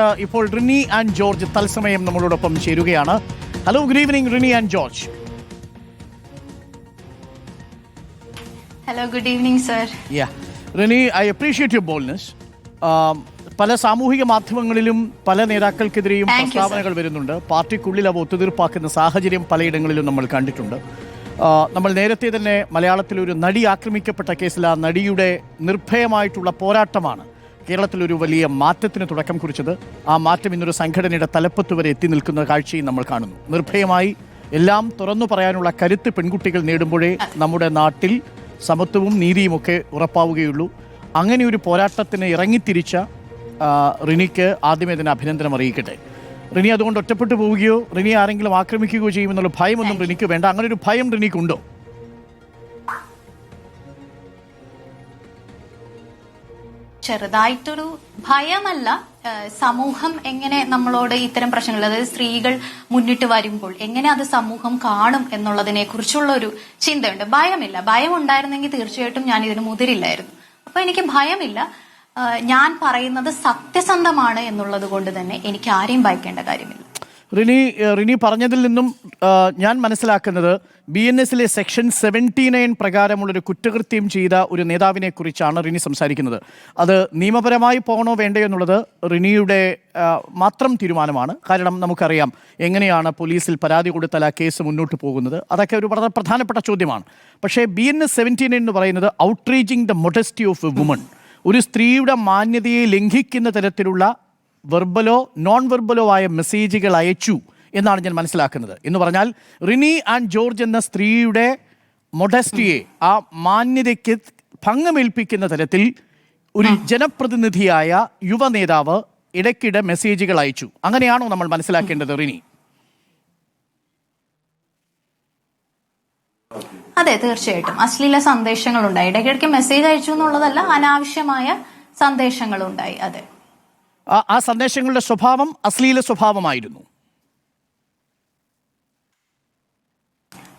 ഇപ്പോൾ Rini and George തത്സമയം നമ്മളോടൊപ്പം ചേരുകയാണ്. Hello, good evening Rini and George. Hello, good evening sir. Rini, I appreciate your boldness. പല സാമൂഹിക മാധ്യമങ്ങളിലും പല നേതാക്കൾക്കെതിരെയും പ്രസ്താവനകൾ വരുന്നുണ്ട്. പാർട്ടിക്കുള്ളിൽ അവ ഒത്തുതീർപ്പാക്കുന്ന സാഹചര്യം പലയിടങ്ങളിലും നമ്മൾ കണ്ടിട്ടുണ്ട്. നമ്മൾ നേരത്തെ തന്നെ മലയാളത്തിലൊരു നടി ആക്രമിക്കപ്പെട്ട കേസിൽ ആ നടിയുടെ നിർഭയമായിട്ടുള്ള പോരാട്ടമാണ് കേരളത്തിലൊരു വലിയ മാറ്റത്തിന് തുടക്കം കുറിച്ചത്. ആ മാറ്റം ഇന്നൊരു സംഘടനയുടെ തലപ്പത്ത് വരെ എത്തി നിൽക്കുന്ന കാഴ്ചയും നമ്മൾ കാണുന്നു. നിർഭയമായി എല്ലാം തുറന്നു പറയാനുള്ള കരുത്ത് പെൺകുട്ടികൾ നേടുമ്പോഴേ നമ്മുടെ നാട്ടിൽ സമത്വവും നീതിയുമൊക്കെ ഉറപ്പാവുകയുള്ളൂ. അങ്ങനെ ഒരു പോരാട്ടത്തിന് ഇറങ്ങിത്തിരിച്ച റിനിക്ക് ആദ്യമേ തന്നെ അഭിനന്ദനം അറിയിക്കട്ടെ. റിനി അതുകൊണ്ട് ഒറ്റപ്പെട്ടു പോവുകയോ റിനി ആരെങ്കിലും ആക്രമിക്കുകയോ ചെയ്യുമെന്നുള്ള ഭയമൊന്നും റിനിക്ക് വേണ്ട. അങ്ങനെ ഒരു ഭയം റിനിക്കുണ്ടോ? ചെറുതായിട്ടൊരു ഭയമല്ല, സമൂഹം എങ്ങനെ നമ്മളോട് ഇത്തരം പ്രശ്നങ്ങൾ, അതായത് സ്ത്രീകൾ മുന്നിട്ട് വരുമ്പോൾ എങ്ങനെ അത് സമൂഹം കാണും എന്നുള്ളതിനെ കുറിച്ചുള്ള ഒരു ചിന്തയുണ്ട്. ഭയമില്ല. ഭയം ഉണ്ടായിരുന്നെങ്കിൽ തീർച്ചയായിട്ടും ഞാൻ ഇതിന് മുതിരില്ലായിരുന്നു. അപ്പൊ എനിക്ക് ഭയമില്ല. ഞാൻ പറയുന്നത് സത്യസന്ധമാണ് എന്നുള്ളത് കൊണ്ട് തന്നെ എനിക്ക് ആരെയും ഭയക്കേണ്ട കാര്യമില്ല. റിനി പറഞ്ഞതിൽ നിന്നും ഞാൻ മനസ്സിലാക്കുന്നത് BNS-ലെ സെക്ഷൻ 79 പ്രകാരമുള്ളൊരു കുറ്റകൃത്യം ചെയ്ത ഒരു നേതാവിനെ കുറിച്ചാണ് റിനി സംസാരിക്കുന്നത്. അത് നിയമപരമായി പോകണോ വേണ്ടയോ എന്നുള്ളത് റിനിയുടെ മാത്രം തീരുമാനമാണ്. കാരണം നമുക്കറിയാം എങ്ങനെയാണ് പോലീസിൽ പരാതി കൊടുത്താൽ ആ കേസ് മുന്നോട്ട് പോകുന്നത്. അതൊക്കെ ഒരു വളരെ പ്രധാനപ്പെട്ട ചോദ്യമാണ്. പക്ഷേ BNS 79 എന്ന് പറയുന്നത് ഔട്ട്റീച്ചിങ് ദ മൊഡസ്റ്റി ഓഫ് എ വുമൺ, ഒരു സ്ത്രീയുടെ മാന്യതയെ ലംഘിക്കുന്ന തരത്തിലുള്ള വെർബലോ നോൺ വെർബലോ ആയ മെസ്സേജുകൾ അയച്ചു എന്നാണ് ഞാൻ മനസ്സിലാക്കുന്നത്. എന്ന് പറഞ്ഞാൽ റിനി ആൻഡ് ജോർജ് എന്ന സ്ത്രീയുടെ മൊഡസ്റ്റിയെ, ആ മാന്യതയ്ക്ക് ഭംഗമേൽപ്പിക്കുന്ന തരത്തിൽ ഒരു ജനപ്രതിനിധിയായ യുവ നേതാവ് ഇടയ്ക്കിടെ മെസ്സേജുകൾ അയച്ചു. അങ്ങനെയാണോ നമ്മൾ മനസ്സിലാക്കേണ്ടത് റിനി? അതെ, തീർച്ചയായിട്ടും അശ്ലീല സന്ദേശങ്ങളുണ്ടായി. ഇടയ്ക്കിടയ്ക്ക് മെസ്സേജ് അയച്ചു എന്നുള്ളതല്ല, അനാവശ്യമായ സന്ദേശങ്ങളുണ്ടായി. അതെ, ആ സന്ദേശങ്ങളുടെ സ്വഭാവം അശ്ലീല സ്വഭാവമായിരുന്നു.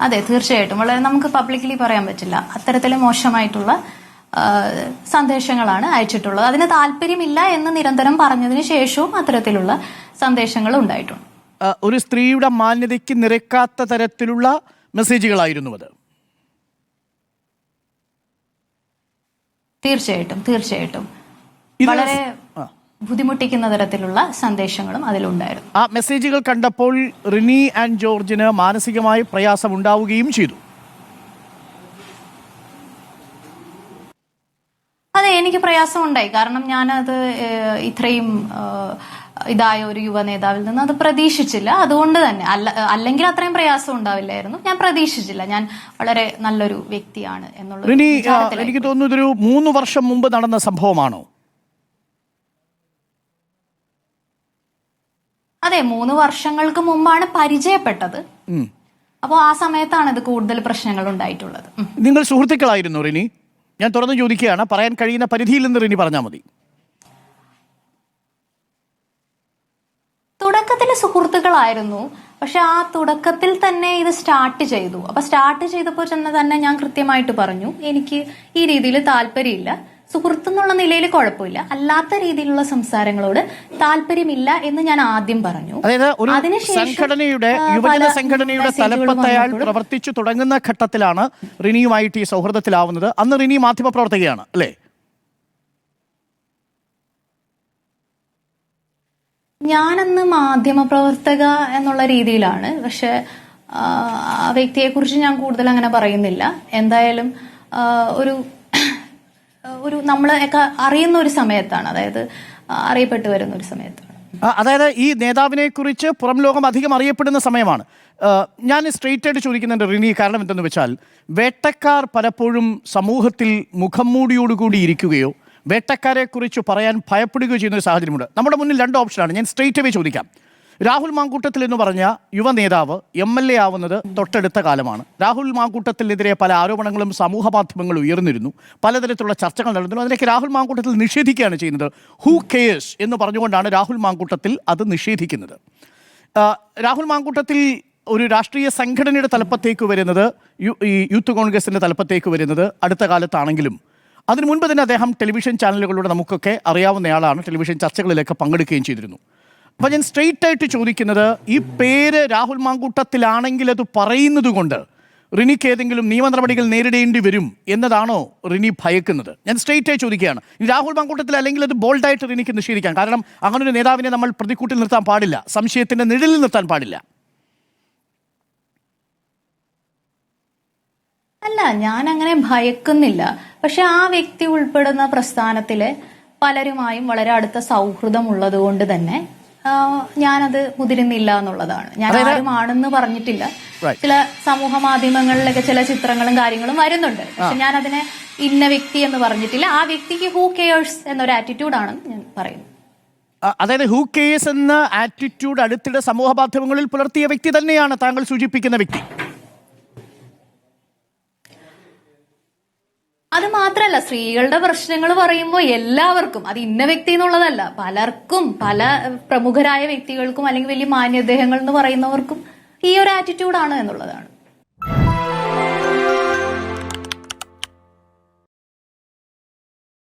അതെ, തീർച്ചയായിട്ടും. വളരെ നമുക്ക് പബ്ലിക്കലി പറയാൻ പറ്റില്ല. അത്തരത്തില് മോശമായിട്ടുള്ള സന്ദേശങ്ങളാണ് അയച്ചിട്ടുള്ളത്. അതിന് താല്പര്യമില്ല എന്ന് നിരന്തരം പറഞ്ഞതിന് ശേഷവും അത്തരത്തിലുള്ള സന്ദേശങ്ങൾ ഉണ്ടായിട്ടുണ്ട്. ഒരു സ്ത്രീയുടെ മാന്യതയ്ക്ക് നിരക്കാത്ത തരത്തിലുള്ള മെസ്സേജുകളായിരുന്നു അത്. തീർച്ചയായിട്ടും വളരെ ബുദ്ധിമുട്ടിക്കുന്ന തരത്തിലുള്ള സന്ദേശങ്ങളും അതിലുണ്ടായിരുന്നു. ആ മെസ്സേജുകൾ കണ്ടപ്പോൾ റിനി ആൻഡ് ജോർജിന് മാനസികമായി പ്രയാസം ഉണ്ടാവുകയും ചെയ്തു. അതെ, എനിക്ക് പ്രയാസം ഉണ്ടായി. കാരണം ഞാനത് ഇത്രയും ഇതായ ഒരു യുവ നേതാവിൽ നിന്ന് അത് പ്രതീക്ഷിച്ചില്ല. അതുകൊണ്ട് തന്നെ അല്ലെങ്കിൽ അത്രയും പ്രയാസം ഉണ്ടാവില്ലായിരുന്നു. ഞാൻ പ്രതീക്ഷിച്ചില്ല. ഞാൻ വളരെ നല്ലൊരു വ്യക്തിയാണ് എന്നുള്ള. എനിക്ക് തോന്നുന്നു ഇതൊരു 3 വർഷം മുമ്പ് നടന്ന സംഭവമാണോ? അതെ, 3 വർഷങ്ങൾക്ക് മുമ്പാണ് പരിചയപ്പെട്ടത്. അപ്പോൾ ആ സമയത്താണ് ഇത് കൂടുതൽ പ്രശ്നങ്ങൾ ഉണ്ടായിട്ടുള്ളത്. നിങ്ങൾ സുഹൃത്തുക്കളായിരുന്നു റിനി? ഞാൻ തുറന്നു ചോദിക്കുകയാണ്, പറയാൻ കഴിയുന്ന പരിധിയിൽ നിന്ന് റിനി പറഞ്ഞാൽ മതി. തുടക്കത്തിൽ സുഹൃത്തുക്കളായിരുന്നു. പക്ഷെ ആ തുടക്കത്തിൽ തന്നെ ഇത് സ്റ്റാർട്ട് ചെയ്തു. അപ്പൊ സ്റ്റാർട്ട് ചെയ്തപ്പോൾ തന്നെ ഞാൻ കൃത്യമായിട്ട് പറഞ്ഞു, എനിക്ക് ഈ രീതിയിൽ താല്പര്യമില്ല. സുഹൃത്തെന്നുള്ള നിലയിൽ കുഴപ്പമില്ല, അല്ലാത്ത രീതിയിലുള്ള സംസാരങ്ങളോട് താല്പര്യമില്ല എന്ന് ഞാൻ ആദ്യം പറഞ്ഞു. അതായത് ഒരു സംഘടനയുടെ, യുവജന സംഘടനയുടെ തലപ്പത്ത് അയാൾ പ്രവർത്തിച്ചു തുടങ്ങുന്ന ഘട്ടത്തിലാണ് റിനിയുമായിട്ട് ഈ സൗഹൃദത്തിലാവുന്നത്. അന്ന് റിനി മാധ്യമപ്രവർത്തകയാണ് അല്ലേ? ഞാനന്ന് മാധ്യമപ്രവർത്തക എന്നുള്ള രീതിയിലാണ്. പക്ഷെ ആ വ്യക്തിയെ കുറിച്ച് ഞാൻ കൂടുതൽ അങ്ങനെ പറയുന്നില്ല. എന്തായാലും ഒരു നമ്മളെയൊക്കെ അറിയുന്ന ഒരു സമയത്താണ്, അതായത് അറിയപ്പെട്ടു വരുന്ന ഒരു സമയത്താണ്. അതായത് ഈ നേതാവിനെ കുറിച്ച് പുറം ലോകം അധികം അറിയപ്പെടുന്ന സമയമാണ്. ഞാൻ സ്ട്രെയിറ്റ് ആയിട്ട് ചോദിക്കുന്നുണ്ട് റിനി, കാരണം എന്തെന്ന് വെച്ചാൽ വേട്ടക്കാർ പലപ്പോഴും സമൂഹത്തിൽ മുഖം മൂടിയോടുകൂടി ഇരിക്കുകയോ വേട്ടക്കാരെ കുറിച്ച് പറയാൻ ഭയപ്പെടുകയോ ചെയ്യുന്ന ഒരു സാഹചര്യമുണ്ട്. നമ്മുടെ മുന്നിൽ 2 ഓപ്ഷനാണ്. ഞാൻ സ്ട്രെയിറ്റ് അവേ ചോദിക്കാം. രാഹുൽ മാങ്കൂട്ടത്തിൽ എന്ന് പറഞ്ഞ യുവ നേതാവ് MLA ആവുന്നത് തൊട്ടടുത്ത കാലമാണ്. രാഹുൽ മാങ്കൂട്ടത്തിനെതിരെ പല ആരോപണങ്ങളും സമൂഹ മാധ്യമങ്ങൾ ഉയർന്നിരുന്നു, പലതരത്തിലുള്ള ചർച്ചകൾ നടന്നിരുന്നു. അതിലേക്ക് രാഹുൽ മാങ്കൂട്ടത്തിൽ നിഷേധിക്കുകയാണ് ചെയ്യുന്നത്. ഹൂ കെയേഴ്സ് എന്ന് പറഞ്ഞുകൊണ്ടാണ് രാഹുൽ മാങ്കൂട്ടത്തിൽ അത് നിഷേധിക്കുന്നത്. രാഹുൽ മാങ്കൂട്ടത്തിൽ ഒരു രാഷ്ട്രീയ സംഘടനയുടെ തലപ്പത്തേക്ക് വരുന്നത്, യൂത്ത് കോൺഗ്രസിൻ്റെ തലപ്പത്തേക്ക് വരുന്നത് അടുത്ത കാലത്താണെങ്കിലും അതിനു മുൻപ് തന്നെ അദ്ദേഹം ടെലിവിഷൻ ചാനലുകളിലൂടെ നമുക്കൊക്കെ അറിയാവുന്നയാളാണ്, ടെലിവിഷൻ ചർച്ചകളിലൊക്കെ പങ്കെടുക്കുകയും ചെയ്തിരുന്നു. അപ്പം ഞാൻ സ്ട്രെയിറ്റ് ആയിട്ട് ചോദിക്കുന്നത്, ഈ പേര് രാഹുൽ മാങ്കൂട്ടത്തിലാണെങ്കിൽ അത് പറയുന്നത് കൊണ്ട് റിനിക്ക് ഏതെങ്കിലും നിയമ നടപടികൾ നേരിടേണ്ടി വരും എന്നതാണോ റിനി ഭയക്കുന്നത്? ഞാൻ സ്ട്രെയിറ്റ് ആയി ചോദിക്കുകയാണ്. ഇനി രാഹുൽ മാങ്കൂട്ടത്തിൽ അല്ലെങ്കിൽ അത് ബോൾഡായിട്ട് റിനിക്ക് നിഷേധിക്കാം. കാരണം അങ്ങനെ ഒരു നേതാവിനെ നമ്മൾ പ്രതിക്കൂട്ടിൽ നിർത്താൻ പാടില്ല, സംശയത്തിന്റെ നിഴലിൽ നിർത്താൻ പാടില്ല. അല്ല, ഞാൻ അങ്ങനെ ഭയക്കുന്നില്ല. പക്ഷെ ആ വ്യക്തി ഉൾപ്പെടുന്ന പ്രസ്ഥാനത്തിലെ പലരുമായും വളരെ അടുത്ത സൗഹൃദം ഉള്ളത് കൊണ്ട് തന്നെ ഞാനത് മുതിരുന്നില്ല എന്നുള്ളതാണ്. ഞാൻ ആരുമാണെന്ന് പറഞ്ഞിട്ടില്ല. ചില സമൂഹ മാധ്യമങ്ങളിലൊക്കെ ചില ചിത്രങ്ങളും കാര്യങ്ങളും വരുന്നുണ്ട്. പക്ഷെ ഞാൻ അതിനെ ഇന്ന വ്യക്തി എന്ന് പറഞ്ഞിട്ടില്ല. ആ വ്യക്തിക്ക് ഹൂ കെയേഴ്സ് എന്നൊരു ആറ്റിറ്റ്യൂഡാണ് ഞാൻ പറയുന്നത്. അതായത് ഹൂ കെയേഴ്സ് എന്ന ആറ്റിറ്റ്യൂഡ് അടുത്തിടെ സമൂഹ മാധ്യമങ്ങളിൽ പുലർത്തിയ വ്യക്തി തന്നെയാണ് താങ്കൾ സൂചിപ്പിക്കുന്ന വ്യക്തി. അത് മാത്രല്ല, സ്ത്രീകളുടെ പ്രശ്നങ്ങൾ പറയുമ്പോൾ എല്ലാവർക്കും, അത് ഇന്ന വ്യക്തി എന്നുള്ളതല്ല, പലർക്കും, പല പ്രമുഖരായ വ്യക്തികൾക്കും അല്ലെങ്കിൽ വലിയ മാന്യദേഹങ്ങൾ എന്ന് പറയുന്നവർക്കും ഈ ഒരു ആറ്റിറ്റ്യൂഡാണ് എന്നുള്ളതാണ്.